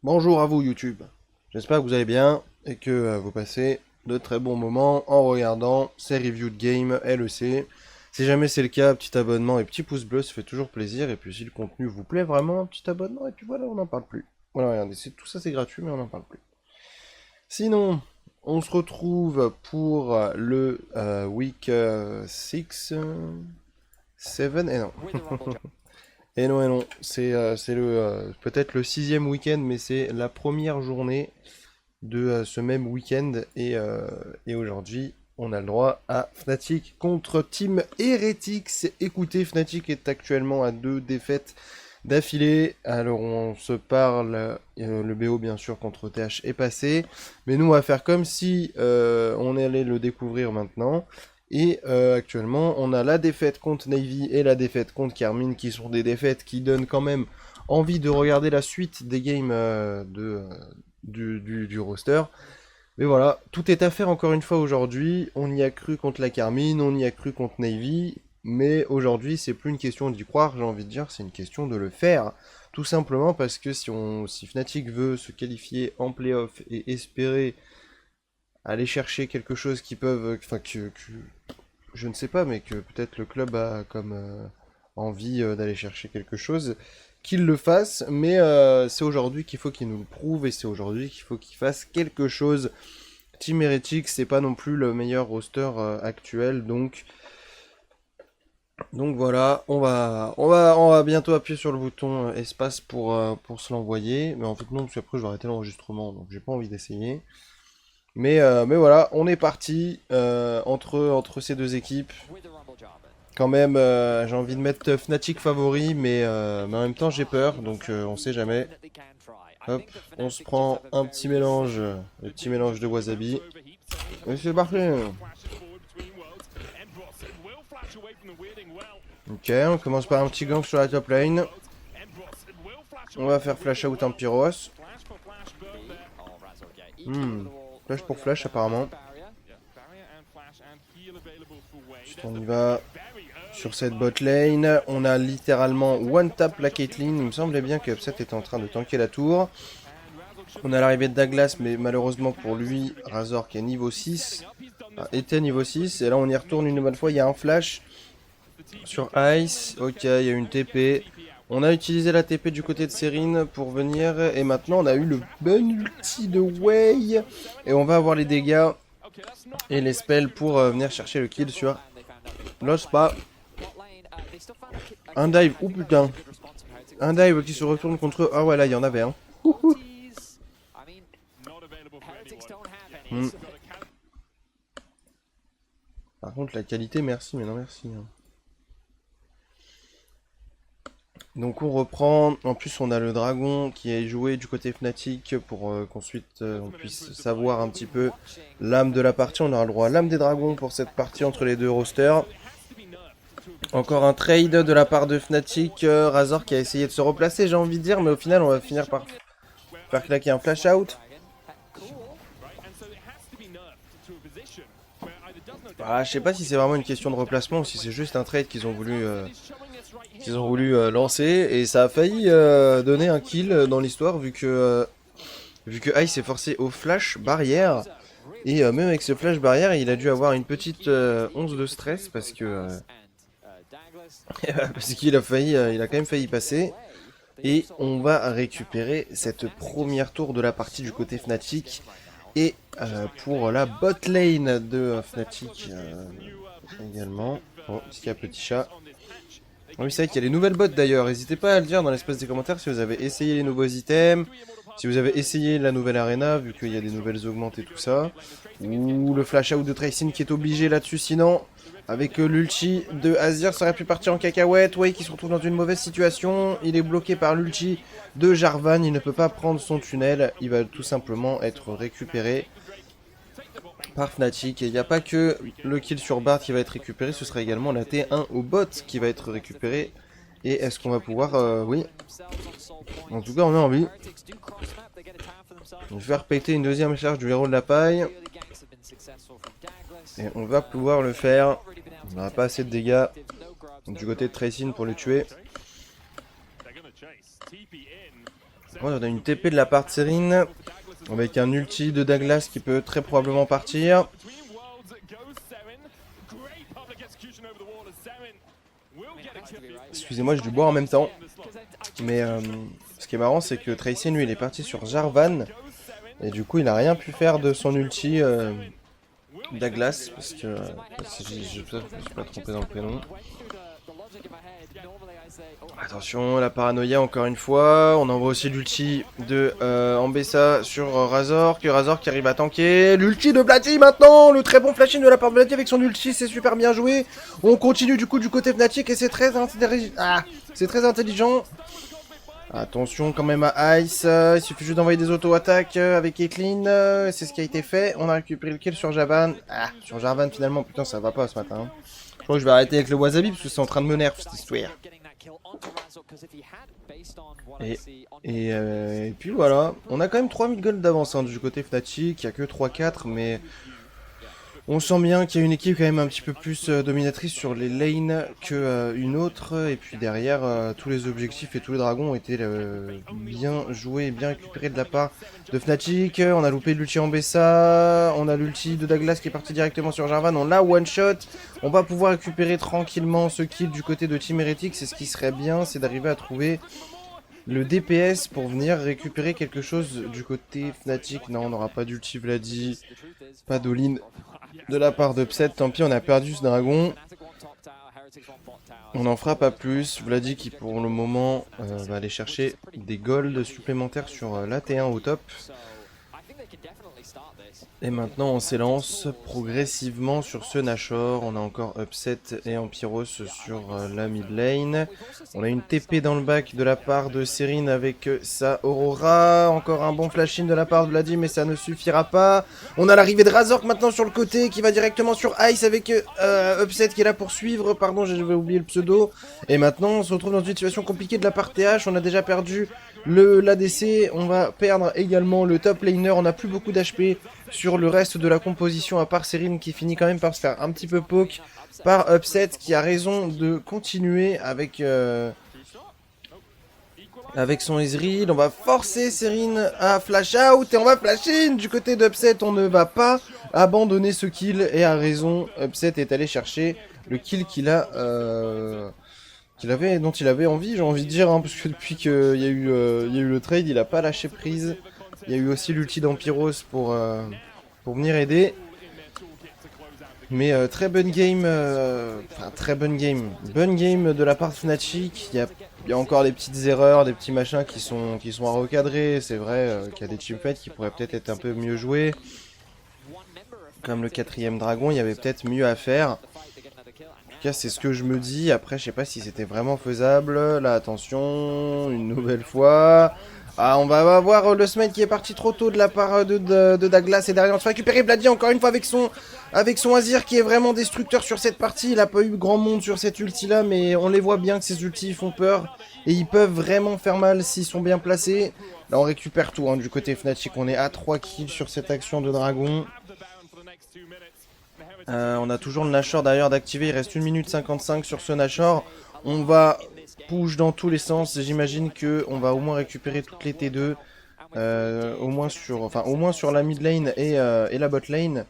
Bonjour à vous YouTube, j'espère que vous allez bien et que vous passez de très bons moments en regardant ces reviews de game LEC. Si jamais c'est le cas, petit abonnement et petit pouce bleu, ça fait toujours plaisir. Et puis si le contenu vous plaît vraiment, petit abonnement et puis voilà, on n'en parle plus. Voilà, regardez, tout ça c'est gratuit mais on n'en parle plus. Sinon, on se retrouve pour le week 6, 7, et non. Et non, c'est le peut-être le sixième week-end, mais c'est la première journée de ce même week-end. Et aujourd'hui, on a le droit à Fnatic contre Team Heretics. Écoutez, Fnatic est actuellement à 2 défaites d'affilée. Alors on se parle, le BO bien sûr contre TH est passé. Mais nous on va faire comme si on allait le découvrir maintenant. Et actuellement, on a la défaite contre Navy et la défaite contre Carmine, qui sont des défaites qui donnent quand même envie de regarder la suite des games du roster. Mais voilà, tout est à faire encore une fois aujourd'hui. On y a cru contre la Carmine, on y a cru contre Navy. Mais aujourd'hui, c'est plus une question d'y croire, j'ai envie de dire, c'est une question de le faire. Tout simplement parce que si Fnatic veut se qualifier en playoff et espérer aller chercher quelque chose qui peuvent, enfin que je ne sais pas, mais que peut-être le club a comme envie d'aller chercher quelque chose, qu'il le fasse, mais c'est aujourd'hui qu'il faut qu'il nous le prouve et c'est aujourd'hui qu'il faut qu'il fasse quelque chose. Team Heretics, c'est pas non plus le meilleur roster actuel, donc voilà, on va bientôt appuyer sur le bouton espace pour se l'envoyer, mais en fait non, parce qu'après je vais arrêter l'enregistrement, donc j'ai pas envie d'essayer. Mais voilà, on est parti entre ces deux équipes. Quand même, j'ai envie de mettre Fnatic favori, mais en même temps j'ai peur, donc on sait jamais. Hop, on se prend un petit mélange de wasabi. Et c'est parfait. Ok, on commence par un petit gank sur la top lane. On va faire flash out un Pyros. Flash pour flash apparemment. On y va sur cette bot lane. On a littéralement one tap la Caitlyn. Il me semblait bien que Upset était en train de tanker la tour. On a l'arrivée de Douglas, mais malheureusement pour lui, Razor qui est niveau 6 était niveau 6. Et là on y retourne une nouvelle fois. Il y a un flash sur Ice. Ok, il y a une TP. On a utilisé la TP du côté de Serine pour venir. Et maintenant on a eu le bon ulti de Wei. Et on va avoir les dégâts et les spells pour venir chercher le kill sur Lospa. Un dive, oh putain. Un dive qui se retourne contre eux. Ah ouais, là il y en avait un. Par contre la qualité, merci, mais non merci. Donc on reprend, en plus on a le dragon qui est joué du côté Fnatic pour qu'ensuite on puisse savoir un petit peu l'âme de la partie. On aura le droit à l'âme des dragons pour cette partie entre les deux rosters. Encore un trade de la part de Fnatic, Razor qui a essayé de se replacer j'ai envie de dire, mais au final on va finir par faire claquer un flash out. Ah, je sais pas si c'est vraiment une question de replacement ou si c'est juste un trade qu'ils ont voulu lancer et ça a failli donner un kill dans l'histoire vu que Ice est forcé au flash barrière et même avec ce flash barrière il a dû avoir une petite once de stress parce que parce qu'il a failli il a quand même failli passer et on va récupérer cette première tour de la partie du côté Fnatic et pour la bot lane de Fnatic également. Oh, est-ce qu'il y a petit chat? Oui, c'est vrai qu'il y a les nouvelles bots d'ailleurs. N'hésitez pas à le dire dans l'espace des commentaires si vous avez essayé les nouveaux items, si vous avez essayé la nouvelle arena, vu qu'il y a des nouvelles augmentes et tout ça. Ou le flash out de Tracing qui est obligé là-dessus, sinon, avec l'ulti de Azir, ça aurait pu partir en cacahuète. Ouais, qui se retrouve dans une mauvaise situation. Il est bloqué par l'ulti de Jarvan. Il ne peut pas prendre son tunnel. Il va tout simplement être récupéré par Fnatic. Et il n'y a pas que le kill sur Bard qui va être récupéré, ce sera également la T1 au bot qui va être récupéré. Et est-ce qu'on va pouvoir... oui. En tout cas, on a envie de faire péter une deuxième charge du héros de la paille. Et on va pouvoir le faire. On n'aura pas assez de dégâts du côté de Tracing pour le tuer. Ouais, on a une TP de la part de Serine. Avec un ulti de Douglas qui peut très probablement partir. Excusez-moi, j'ai dû boire en même temps. Mais ce qui est marrant, c'est que Tracy, lui, il est parti sur Jarvan. Et du coup, il a rien pu faire de son ulti Douglas. Parce que je me suis pas trompé dans le prénom. Attention, la paranoïa encore une fois. On envoie aussi l'ulti de Ambessa sur Razor. Razor qui arrive à tanker. L'ulti de Bloody maintenant. Le très bon flashing de la part de Bloody avec son ulti. C'est super bien joué. On continue du coup du côté Fnatic et c'est très intelligent. Ah, c'est très intelligent. Attention quand même à Ice. Il suffit juste d'envoyer des auto-attaques avec Caitlyn. C'est ce qui a été fait. On a récupéré le kill sur Jarvan. Ah, sur Jarvan finalement. Putain, ça va pas ce matin. Je crois que je vais arrêter avec le wasabi parce que c'est en train de me nerf cette histoire. Et puis voilà, on a quand même 3000 gold d'avance du côté Fnatic, il n'y a que 3-4, mais on sent bien qu'il y a une équipe quand même un petit peu plus dominatrice sur les lanes que une autre, et puis derrière, tous les objectifs et tous les dragons ont été bien joués et bien récupérés de la part de Fnatic. On a loupé l'ulti Ambessa, on a l'ulti de Douglas qui est parti directement sur Jarvan, on l'a one shot. On va pouvoir récupérer tranquillement ce kill du côté de Team Heretics, et ce qui serait bien, c'est d'arriver à trouver le DPS pour venir récupérer quelque chose du côté Fnatic. Non, on n'aura pas d'ulti Vladi, pas d'all-in de la part d'Upset. Tant pis, on a perdu ce dragon. On n'en fera pas plus. Vladi qui pour le moment va aller chercher des golds supplémentaires sur la T1 au top. Et maintenant on s'élance progressivement sur ce Nashor. On a encore Upset et Empyros sur la mid lane. On a une TP dans le back de la part de Serine avec sa Aurora. Encore un bon flash-in de la part de Vladi, mais ça ne suffira pas. On a l'arrivée de Razork maintenant sur le côté qui va directement sur Ice avec Upset qui est là pour suivre. Pardon, j'avais oublié le pseudo. Et maintenant on se retrouve dans une situation compliquée de la part TH. On a déjà perdu l'ADC. On va perdre également le top laner. On n'a plus beaucoup d'HP sur le reste de la composition, à part Serine qui finit quand même par se faire un petit peu poke par Upset, qui a raison de continuer avec son Ezreal. On va forcer Serine à flash out et on va flash in du côté d'Upset. On ne va pas abandonner ce kill et à raison, Upset est allé chercher le kill dont il avait envie, j'ai envie de dire, parce que depuis qu'il y a eu le trade, il a pas lâché prise. Il y a eu aussi l'ulti d'Empyros pour venir aider. Mais très bonne game, très bonne game. Bonne game de la part de Fnatic. Il y a encore des petites erreurs, des petits machins qui sont à recadrer. C'est vrai qu'il y a des teamfights qui pourraient peut-être être un peu mieux joués. Comme le 4ème dragon, il y avait peut-être mieux à faire. En tout cas, c'est ce que je me dis. Après, je sais pas si c'était vraiment faisable. Là, attention, une nouvelle fois. Ah, on va avoir le smite qui est parti trop tôt de la part de Douglas. Et derrière, on se fait récupérer Bloody encore une fois avec son Azir qui est vraiment destructeur sur cette partie. Il n'a pas eu grand monde sur cette ulti là, mais on les voit bien que ces ultis font peur. Et ils peuvent vraiment faire mal s'ils sont bien placés. Là, on récupère tout du côté Fnatic. On est à 3 kills sur cette action de dragon. On a toujours le Nashor d'ailleurs d'activer. Il reste 1 minute 55 sur ce Nashor. On va push dans tous les sens. J'imagine qu'on va au moins récupérer toutes les T2. Au moins sur la mid lane et la bot lane.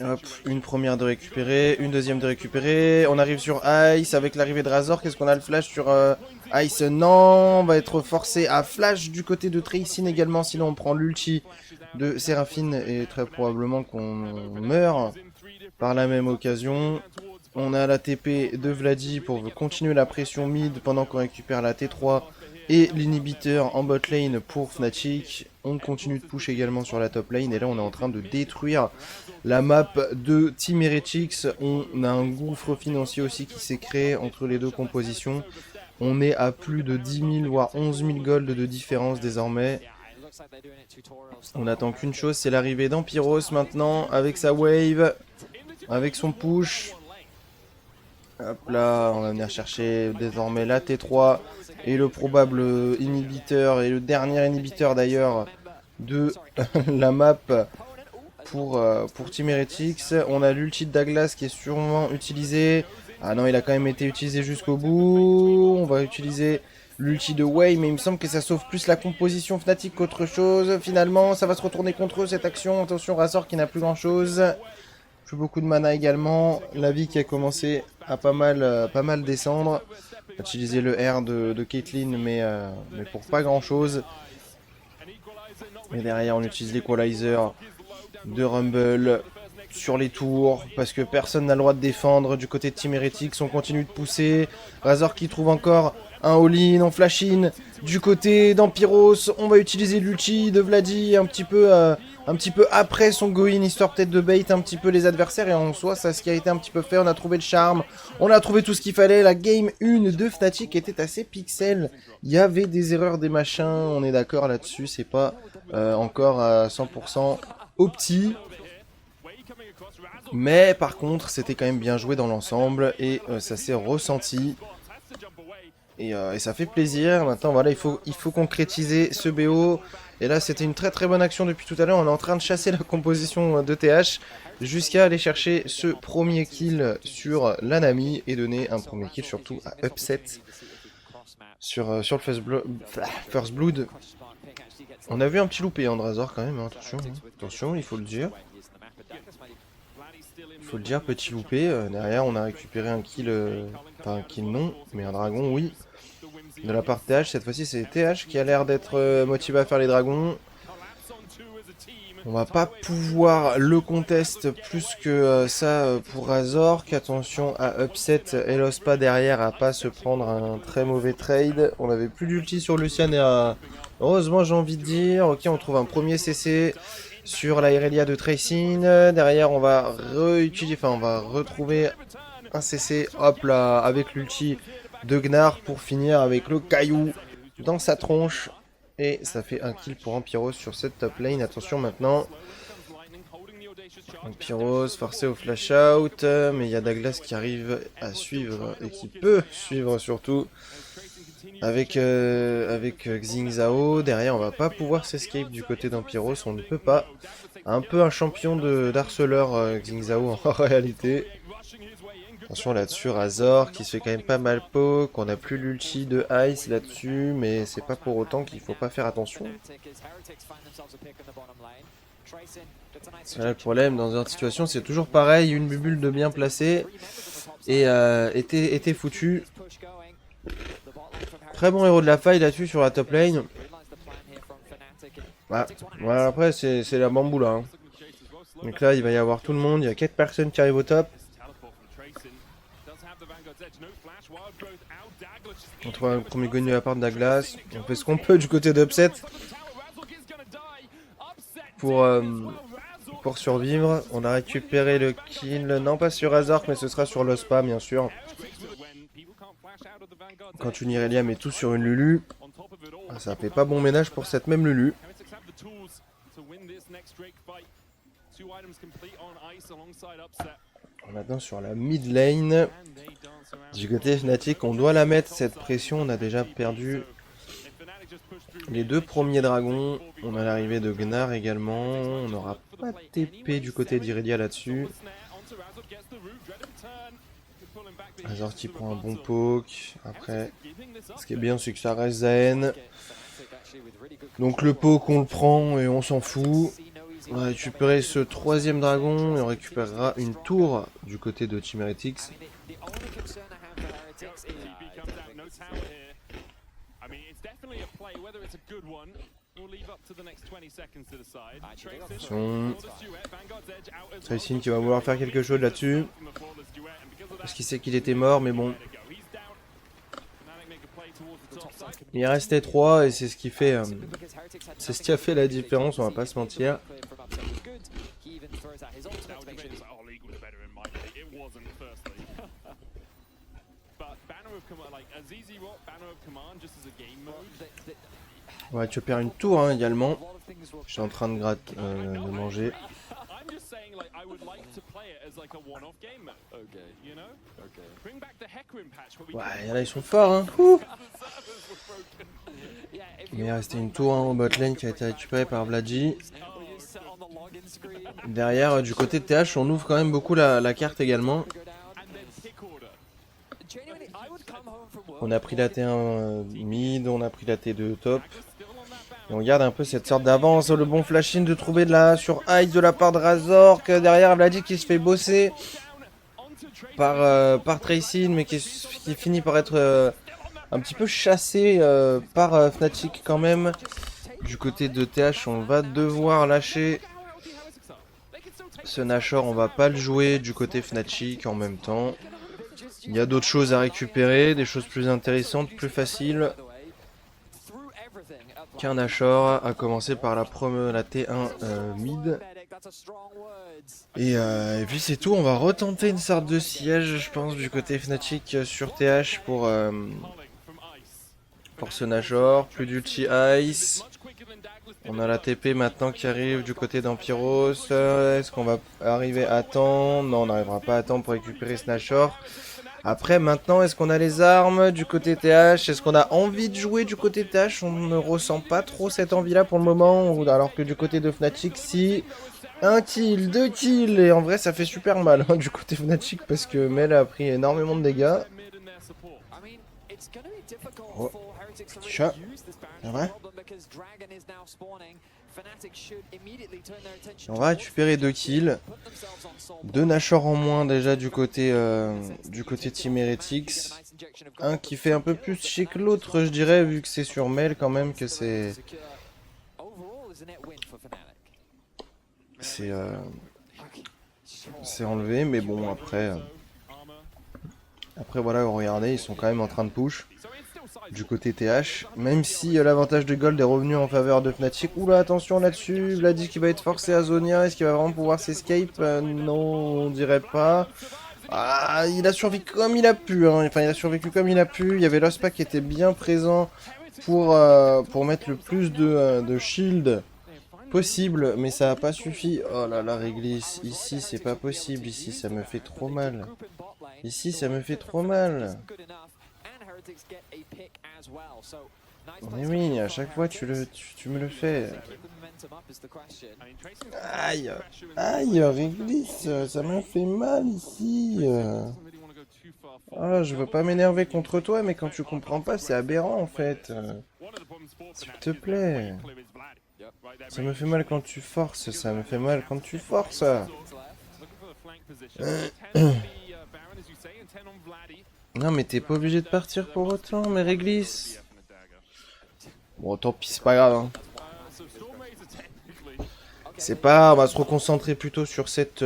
Hop, une première de récupérer, une deuxième de récupérer. On arrive sur Ice avec l'arrivée de Razor. Qu'est-ce qu'on a le flash sur Ice? Non, on va être forcé à flash du côté de Tracyn également. Sinon on prend l'ulti de Séraphine et très probablement qu'on meurt par la même occasion. On a la TP de Vladi pour continuer la pression mid pendant qu'on récupère la T3 et l'inhibiteur en bot lane pour Fnatic. On continue de push également sur la top lane et là on est en train de détruire la map de Team Heretics. On a un gouffre financier aussi qui s'est créé entre les deux compositions. On est à plus de 10 000 voire 11 000 gold de différence désormais. On attend qu'une chose, c'est l'arrivée d'Empyros maintenant avec sa wave, avec son push. Hop là, on va venir chercher désormais la T3 et le probable inhibiteur, et le dernier inhibiteur d'ailleurs de la map pour Team Heretics. On a l'ulti de Douglas qui est sûrement utilisé. Ah non, il a quand même été utilisé jusqu'au bout. On va utiliser l'ulti de Wei, mais il me semble que ça sauve plus la composition Fnatic qu'autre chose. Finalement, ça va se retourner contre eux cette action. Attention, Razor qui n'a plus grand chose. Plus beaucoup de mana également. La vie qui a commencé à pas mal descendre. Utiliser le R de Caitlyn, mais pour pas grand chose. Et derrière, on utilise l'Equalizer de Rumble sur les tours, parce que personne n'a le droit de défendre. Du côté de Team Heretics, on continue de pousser. Razor qui trouve encore un all-in en flash-in. Du côté d'Ampiros, on va utiliser l'ulti de Vladi un petit peu après son go-in, histoire peut-être de bait un petit peu les adversaires. Et en soi, ça ce qui a été un petit peu fait. On a trouvé le charme, on a trouvé tout ce qu'il fallait. La game 1 de Fnatic était assez pixel. Il y avait des erreurs, des machins, on est d'accord là-dessus. C'est pas encore à 100% opti. Mais par contre, c'était quand même bien joué dans l'ensemble et ça s'est ressenti. Et ça fait plaisir. Maintenant, voilà, il faut concrétiser ce BO. Et là, c'était une très très bonne action depuis tout à l'heure. On est en train de chasser la composition de TH jusqu'à aller chercher ce premier kill sur l'Anami et donner un premier kill surtout à Upset sur le First Blood. On a vu un petit loupé Razor quand même, hein. Attention, il faut le dire. Faut le dire, petit loupé. Derrière, on a récupéré un kill, enfin un kill non, mais un dragon, oui. De la part de TH, cette fois-ci, c'est TH qui a l'air d'être motivé à faire les dragons. On va pas pouvoir le contest plus que ça pour Razor. Qu'attention à Upset et l'Ospa derrière à pas se prendre un très mauvais trade. On avait plus d'ulti sur Lucian et heureusement, j'ai envie de dire. Ok, on trouve un premier CC sur la Irelia de Tracing. Derrière, on va on va retrouver un CC, hop là, avec l'ulti de Gnar pour finir avec le caillou dans sa tronche. Et ça fait un kill pour Ampiros sur cette top lane. Attention maintenant. Ampiros forcé au flash out. Mais il y a Douglas qui arrive à suivre et qui peut suivre surtout. Avec Xing Zhao. Derrière, on va pas pouvoir s'escape du côté d'Ampiros. On ne peut pas. Un peu un champion d'harceleur Xing Zhao en réalité. Attention là-dessus, Razor qui se fait quand même pas mal poke. On a plus l'ulti de Ice là-dessus, mais c'est pas pour autant qu'il faut pas faire attention. C'est là le problème dans une situation, c'est toujours pareil, une bulle de bien placée et était foutu. Très bon héros de la faille là-dessus sur la top lane. Bah, voilà, après c'est la bamboula. Hein. Donc là il va y avoir tout le monde, il y a 4 personnes qui arrivent au top. On trouve un premier gun de la part de Douglas. On fait ce qu'on peut du côté d'Upset pour survivre. On a récupéré le kill, non pas sur Razor, mais ce sera sur l'Ospa bien sûr. Quand une Irelia met tout sur une Lulu, ça fait pas bon ménage pour cette même Lulu. Maintenant sur la mid lane, du côté Fnatic, on doit la mettre cette pression. On a déjà perdu les 2 premiers dragons. On a l'arrivée de Gnar également. On n'aura pas de TP du côté d'Irelia là-dessus. Razor qui prend un bon poke. Après, ce qui est bien, c'est que ça reste Zayn. Donc le poke, on le prend et on s'en fout. On va récupérer ce 3e dragon et on récupérera une tour du côté de Team Heretics. Attention. Tracing qui va vouloir faire quelque chose là-dessus. Parce qu'il sait qu'il était mort, mais bon. Il restait 3 et c'est ce qui fait c'est ce qui a fait la différence, on va pas se mentir. On va choper une tour hein, également. Je suis en train de de manger. Ouais, là ils sont forts hein. Ouh. Il est resté une tour hein, au bot lane qui a été récupérée par Vladi. Derrière, du côté de TH, on ouvre quand même beaucoup la carte également. On a pris la T1 mid, on a pris la T2 top. Et on garde un peu cette sorte d'avance. Le bon flash-in de trouver de la sur Hyde de la part de Razork. Derrière Vladi qui se fait bosser par Tracing, mais qui finit par être un petit peu chassé par Fnatic quand même. Du côté de TH, on va devoir lâcher ce Nashor. On va pas le jouer du côté Fnatic en même temps. Il y a d'autres choses à récupérer, des choses plus intéressantes, plus faciles qu'un Nashor, à commencer par la T1 mid. Et puis c'est tout, on va retenter une sorte de siège, je pense, du côté Fnatic sur TH pour ce Nashor. Plus d'ulti Ice. On a la TP maintenant qui arrive du côté d'Ampiros. Est-ce qu'on va arriver à temps? Non, on n'arrivera pas à temps pour récupérer ce Nashor. Après, maintenant, est-ce qu'on a les armes du côté TH? Est-ce qu'on a envie de jouer du côté TH? On ne ressent pas trop cette envie-là pour le moment. Alors que du côté de Fnatic, si... 1 kill, 2 kills, et en vrai ça fait super mal hein, du côté Fnatic parce que Mel a pris énormément de dégâts. Oh, petit chat, c'est vrai. On va récupérer 2 kills. 2 Nashor en moins déjà du côté Team Heretics. Un qui fait un peu plus chier que l'autre je dirais, vu que c'est sur Mel quand même que c'est... C'est enlevé, mais bon, après voilà, regardez, ils sont quand même en train de push du côté TH. Même si l'avantage de Gold est revenu en faveur de Fnatic. Oula, attention là-dessus, Vladi qui va être forcé à Zonia. Est-ce qu'il va vraiment pouvoir s'escape? Non, on dirait pas. Ah, il a survécu comme il a pu, hein. Enfin, il a survécu comme il a pu. Il y avait l'Ospa qui était bien présent pour mettre le plus de shield possible, mais ça a pas suffi. Oh là là, réglisse. Ici, c'est pas possible. Ici, ça me fait trop mal. Ici, ça me fait trop mal. Mais oui, à chaque fois, tu me le fais. Aïe. Aïe, réglisse. Ça m'a fait mal ici. Ah, je veux pas m'énerver contre toi, mais quand tu comprends pas, c'est aberrant en fait. S'il te plaît. Ça me fait mal quand tu forces, ça me fait mal quand tu forces. Non mais t'es pas obligé de partir pour autant, mais réglisse. Bon tant pis, c'est pas grave. Hein. C'est pas, on va se reconcentrer plutôt sur cette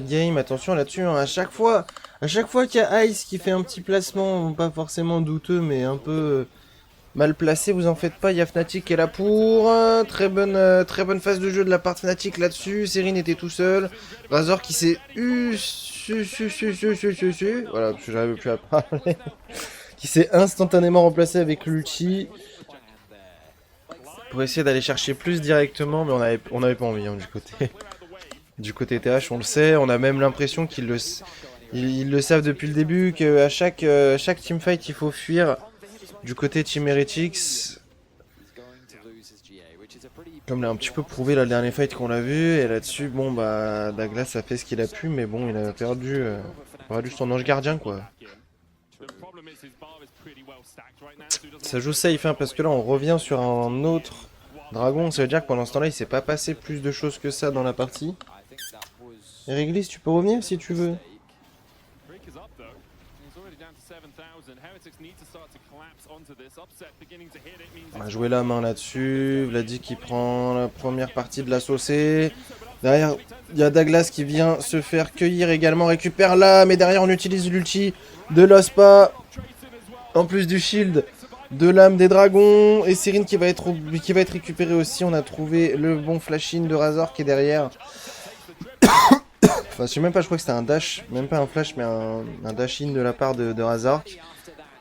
game. Attention là-dessus, hein. À chaque fois qu'il y a Ice qui fait un petit placement, pas forcément douteux, mais un peu... mal placé, vous en faites pas, il y a Fnatic qui est là pour. Très bonne phase de jeu de la part de Fnatic là-dessus. Serine était tout seul. Razor qui s'est voilà, parce que j'arrive plus à parler. Qui s'est instantanément remplacé avec l'ulti. Pour essayer d'aller chercher plus directement, mais on avait pas envie hein, du côté TH, on le sait. On a même l'impression qu'ils le savent depuis le début, qu'à chaque teamfight il faut fuir. Du côté Team Heretics, comme l'a un petit peu prouvé la dernière fight qu'on a vu, et là-dessus, bon bah Douglas a fait ce qu'il a pu, mais bon il a perdu son ange gardien quoi. Ça joue safe hein, parce que là on revient sur un autre dragon, ça veut dire que pendant ce temps-là il s'est pas passé plus de choses que ça dans la partie. Et Réglisse, tu peux revenir si tu veux. On va jouer la main là-dessus. Vladi qui prend la première partie de la saucée. Derrière, il y a Douglas qui vient se faire cueillir également. Récupère là, mais derrière on utilise l'ulti de l'Ospa. En plus du shield de l'âme des dragons. Et Serine qui va être récupérée aussi. On a trouvé le bon flash-in de Razor qui est derrière. Enfin, je sais même pas, je crois que c'était un dash. Même pas un flash, mais un dash-in de la part de Razor.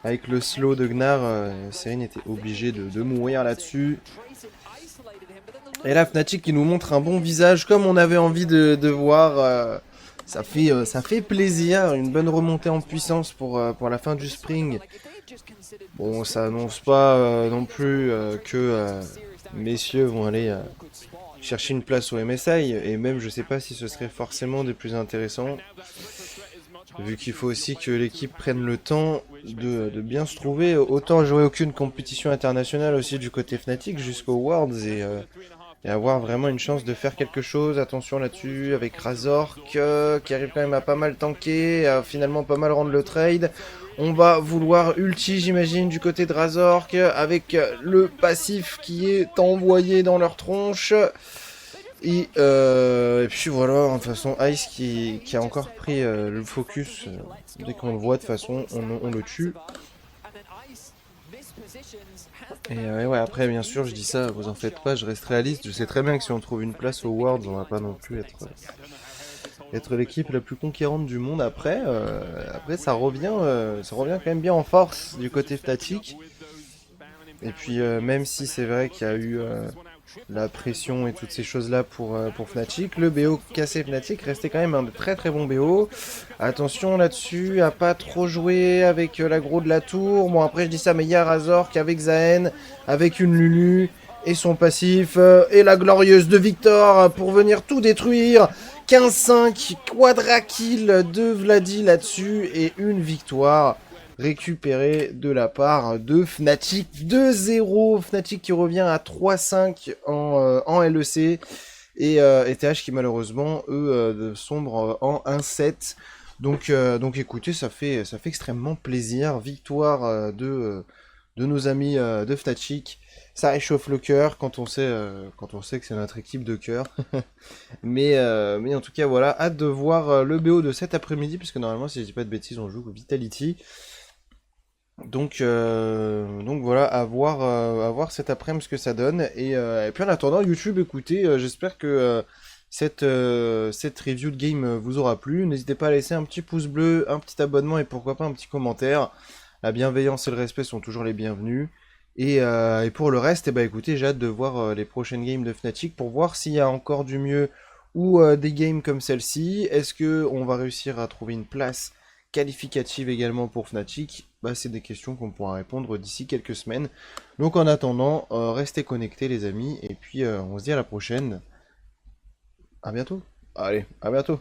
Avec le slow de Gnar, Serine était obligé de mourir là-dessus. Et là, Fnatic qui nous montre un bon visage, comme on avait envie de voir. Ça fait plaisir, une bonne remontée en puissance pour la fin du spring. Bon, ça annonce pas non plus que messieurs vont aller chercher une place au MSI. Et même, je sais pas si ce serait forcément des plus intéressants. Vu qu'il faut aussi que l'équipe prenne le temps de bien se trouver. Autant jouer aucune compétition internationale aussi du côté Fnatic jusqu'aux Worlds et avoir vraiment une chance de faire quelque chose. Attention là-dessus avec Razork qui arrive quand même à pas mal tanker, à finalement pas mal rendre le trade. On va vouloir ulti, j'imagine, du côté de Razork avec le passif qui est envoyé dans leur tronche. Et puis voilà, de toute façon, Ice qui a encore pris le focus. Dès qu'on le voit, de toute façon, on le tue. Et ouais, après, bien sûr, je dis ça, vous en faites pas, je reste réaliste. Je sais très bien que si on trouve une place aux Worlds, on va pas non plus être l'équipe la plus conquérante du monde. Après ça revient quand même bien en force du côté Fnatic. Et puis, même si c'est vrai qu'il y a eu la pression et toutes ces choses-là pour Fnatic, le BO cassé Fnatic restait quand même un très très bon BO. Attention là-dessus, à pas trop jouer avec l'aggro de la tour. Bon, après, je dis ça, mais il y a Razork avec Zaen, avec une Lulu et son passif, et la glorieuse de Victor pour venir tout détruire. 15-5, quadra kill de Vladi là-dessus, et une victoire récupéré de la part de Fnatic. 2-0, Fnatic qui revient à 3-5 en LEC. Et TH qui malheureusement, eux, sombrent en 1-7. Donc écoutez, ça fait extrêmement plaisir. Victoire de nos amis de Fnatic. Ça réchauffe le cœur quand on sait que c'est notre équipe de cœur. mais en tout cas, voilà, hâte de voir le BO de cet après-midi, puisque normalement, si je dis pas de bêtises, on joue au Vitality. Donc voilà, à voir cet après-midi ce que ça donne. Et puis en attendant, YouTube, écoutez, j'espère que cette review de game vous aura plu. N'hésitez pas à laisser un petit pouce bleu, un petit abonnement et pourquoi pas un petit commentaire. La bienveillance et le respect sont toujours les bienvenus. Et pour le reste, eh ben, écoutez, j'ai hâte de voir les prochaines games de Fnatic pour voir s'il y a encore du mieux ou des games comme celle-ci. Est-ce qu'on va réussir à trouver une place qualificative également pour Fnatic? Bah, c'est des questions qu'on pourra répondre d'ici quelques semaines. Donc en attendant, restez connectés les amis, et puis on se dit à la prochaine. À bientôt. Allez, à bientôt.